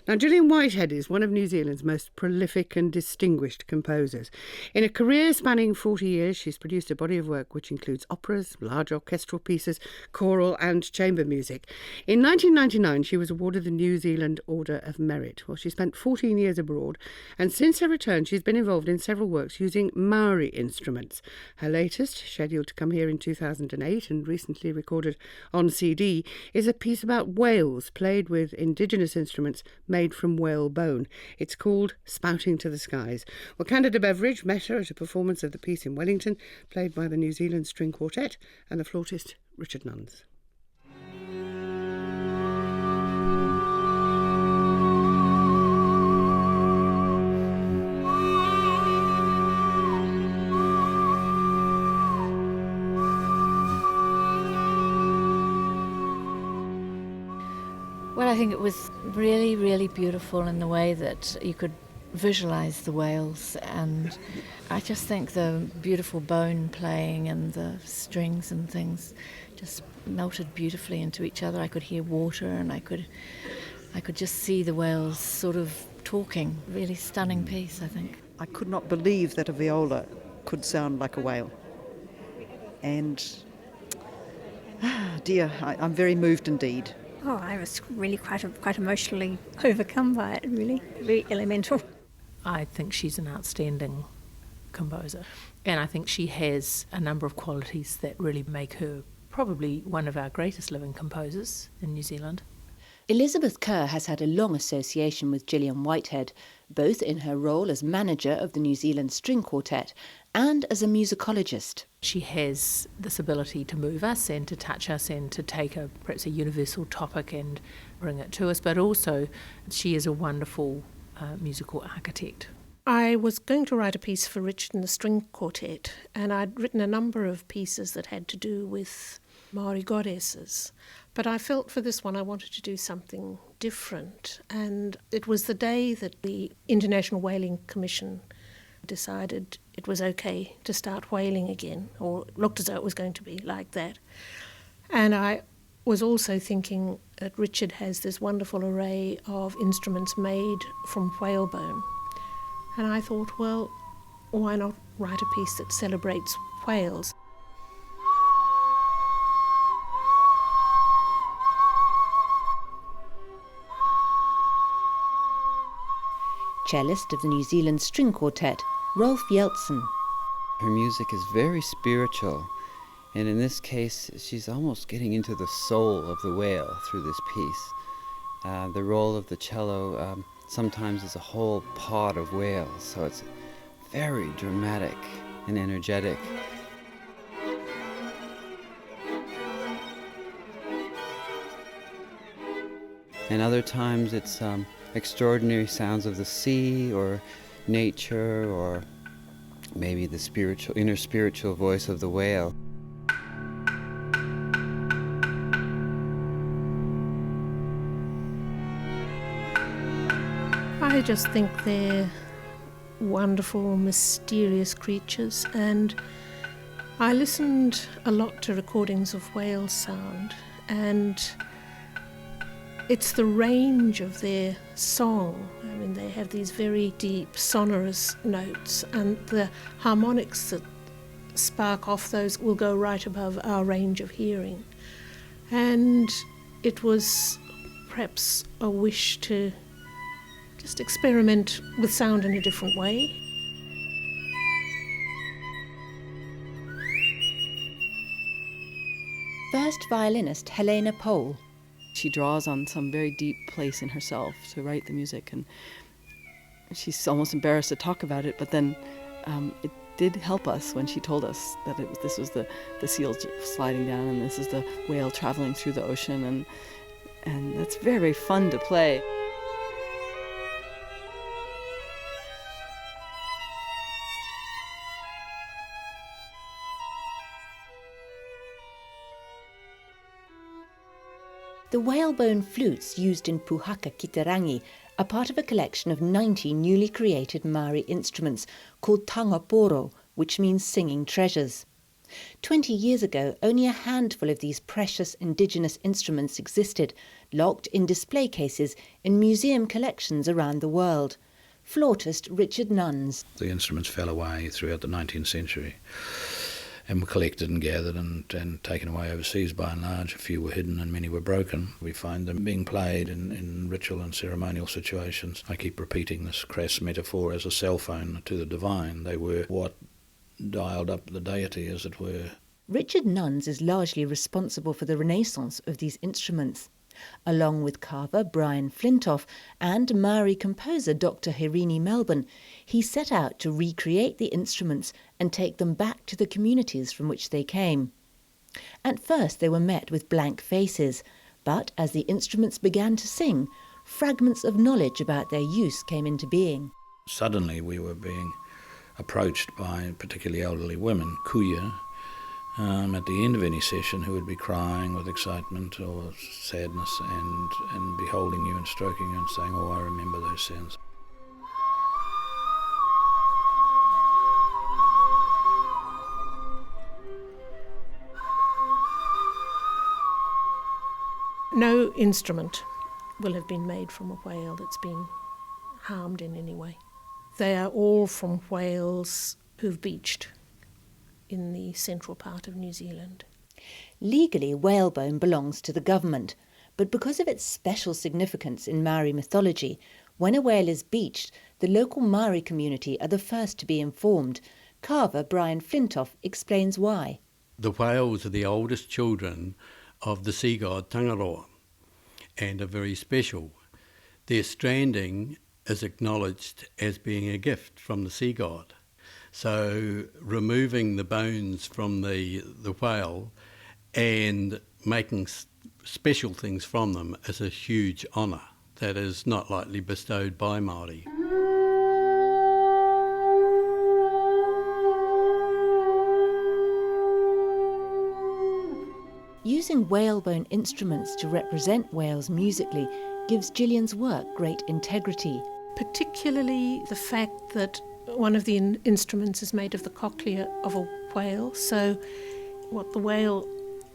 Now, Gillian Whitehead is one of New Zealand's most prolific and distinguished composers. In a career spanning 40 years, she's produced a body of work which includes operas, large orchestral pieces, choral and chamber music. In 1999, she was awarded the New Zealand Order of Merit. Well, she spent 14 years abroad, and since her return, she's been involved in several works using Maori instruments. Her latest, scheduled to come here in 2008 and recently recorded on CD, is a piece about whales played with indigenous instruments made from whale bone. It's called Spouting to the Skies. Well, Canada Beveridge met her at a performance of the piece in Wellington, played by the New Zealand String Quartet and the flautist Richard Nuns. Well, I think it was really, really beautiful in the way that you could visualise the whales, and I just think the beautiful bone playing and the strings and things just melted beautifully into each other. I could hear water and I could just see the whales sort of talking. Really stunning piece, I think. I could not believe that a viola could sound like a whale. And, I'm very moved indeed. Oh, I was really quite emotionally overcome by it, really. Very elemental. I think she's an outstanding composer, and I think she has a number of qualities that really make her probably one of our greatest living composers in New Zealand. Elizabeth Kerr has had a long association with Gillian Whitehead, both in her role as manager of the New Zealand String Quartet and as a musicologist. She has this ability to move us and to touch us and to take perhaps a universal topic and bring it to us, but also she is a wonderful musical architect. I was going to write a piece for Richard and the String Quartet, and I'd written a number of pieces that had to do with Maori goddesses. But I felt for this one I wanted to do something different. And it was the day that the International Whaling Commission decided it was okay to start whaling again, or it looked as though it was going to be like that. And I was also thinking that Richard has this wonderful array of instruments made from whalebone. And I thought, well, why not write a piece that celebrates whales? Cellist of the New Zealand String Quartet, Rolf Jeltsen. Her music is very spiritual, and in this case she's almost getting into the soul of the whale through this piece. The role of the cello sometimes is a whole pod of whales, so it's very dramatic and energetic. And other times it's extraordinary sounds of the sea or nature, or maybe the inner spiritual voice of the whale. I just think they're wonderful, mysterious creatures, and I listened a lot to recordings of whale sound, and it's the range of their song. I mean, they have these very deep, sonorous notes, and the harmonics that spark off those will go right above our range of hearing. And it was perhaps a wish to just experiment with sound in a different way. First violinist Helena Pohl. She draws on some very deep place in herself to write the music, and she's almost embarrassed to talk about it, but then it did help us when she told us that this was the seals sliding down and this is the whale traveling through the ocean, and that's very, very fun to play. The whalebone flutes used in Puhaka Kitarangi are part of a collection of 90 newly created Maori instruments called tangaporo, which means singing treasures. 20 years ago, only a handful of these precious indigenous instruments existed, locked in display cases in museum collections around the world. Flautist Richard Nuns. The instruments fell away throughout the 19th century and were collected and gathered and taken away overseas by and large. A few were hidden and many were broken. We find them being played in ritual and ceremonial situations. I keep repeating this crass metaphor as a cell phone to the divine. They were what dialed up the deity, as it were. Richard Nuns is largely responsible for the renaissance of these instruments. Along with carver Brian Flintoff and Maori composer Dr. Hirini Melbourne, he set out to recreate the instruments and take them back to the communities from which they came. At first they were met with blank faces, but as the instruments began to sing, fragments of knowledge about their use came into being. Suddenly we were being approached by particularly elderly women, kuya, at the end of any session, who would be crying with excitement or sadness and be holding you and stroking you and saying, "Oh, I remember those sounds." No instrument will have been made from a whale that's been harmed in any way. They are all from whales who've beached in the central part of New Zealand. Legally, whalebone belongs to the government, but because of its special significance in Maori mythology, when a whale is beached, the local Maori community are the first to be informed. Carver Brian Flintoff explains why. The whales are the oldest children of the sea god Tangaroa and are very special. Their stranding is acknowledged as being a gift from the sea god. So removing the bones from the whale and making special things from them is a huge honour that is not lightly bestowed by Māori. Using whalebone instruments to represent whales musically gives Gillian's work great integrity. Particularly the fact that one of the instruments is made of the cochlea of a whale, so what the whale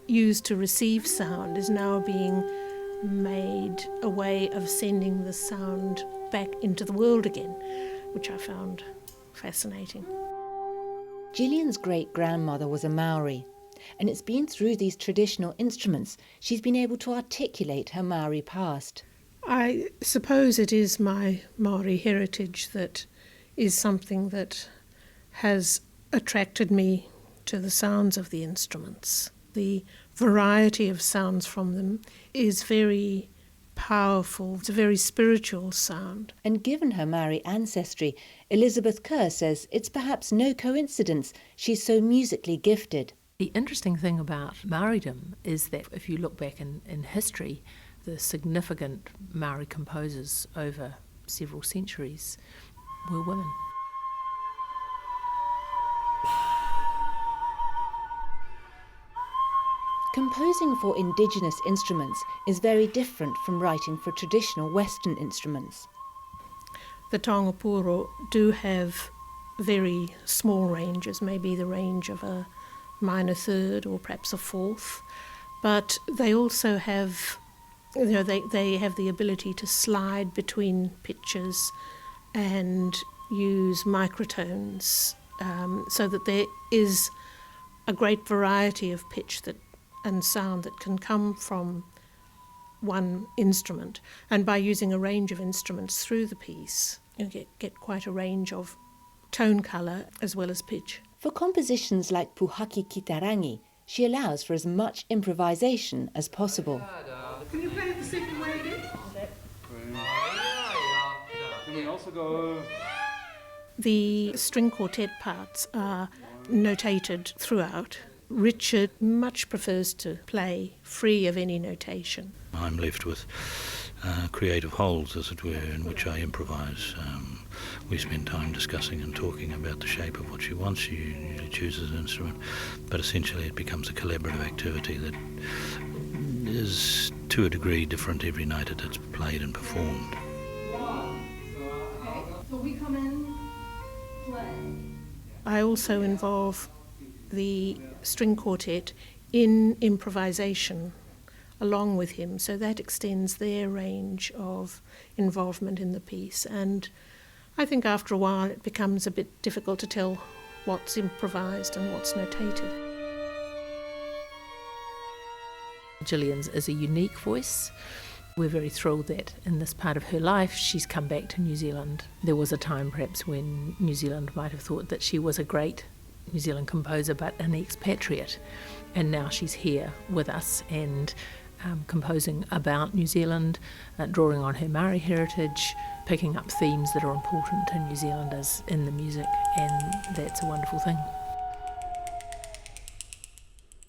used to receive sound is now being made a way of sending the sound back into the world again, which I found fascinating. Gillian's great-grandmother was a Maori, and it's been through these traditional instruments she's been able to articulate her Maori past. I suppose it is my Maori heritage that is something that has attracted me to the sounds of the instruments. The variety of sounds from them is very powerful. It's a very spiritual sound. And given her Maori ancestry, Elizabeth Kerr says it's perhaps no coincidence she's so musically gifted. The interesting thing about Maoridom is that if you look back in history, the significant Maori composers over several centuries were women. Composing for indigenous instruments is very different from writing for traditional Western instruments. The tangapuro do have very small ranges, maybe the range of a minor third or perhaps a fourth, but they also have, they have the ability to slide between pitches and use microtones, so that there is a great variety of pitch and sound that can come from one instrument. And by using a range of instruments through the piece, you get quite a range of tone colour as well as pitch. For compositions like Puhaki Kitarangi, she allows for as much improvisation as possible. Can you play it the second way again? Can we also go... The string quartet parts are notated throughout. Richard much prefers to play free of any notation. I'm left with creative holes, as it were, in which I improvise. We spend time discussing and talking about the shape of what she wants. She usually chooses an instrument, but essentially it becomes a collaborative activity that is, to a degree, different every night that it's played and performed. Okay, so we come in, play. I also involve the string quartet in improvisation along with him, so that extends their range of involvement in the piece. And I think after a while it becomes a bit difficult to tell what's improvised and what's notated. Gillian's is a unique voice. We're very thrilled that in this part of her life she's come back to New Zealand. There was a time perhaps when New Zealand might have thought that she was a great New Zealand composer but an expatriate, and now she's here with us and composing about New Zealand, drawing on her Maori heritage, picking up themes that are important to New Zealanders in the music, and that's a wonderful thing.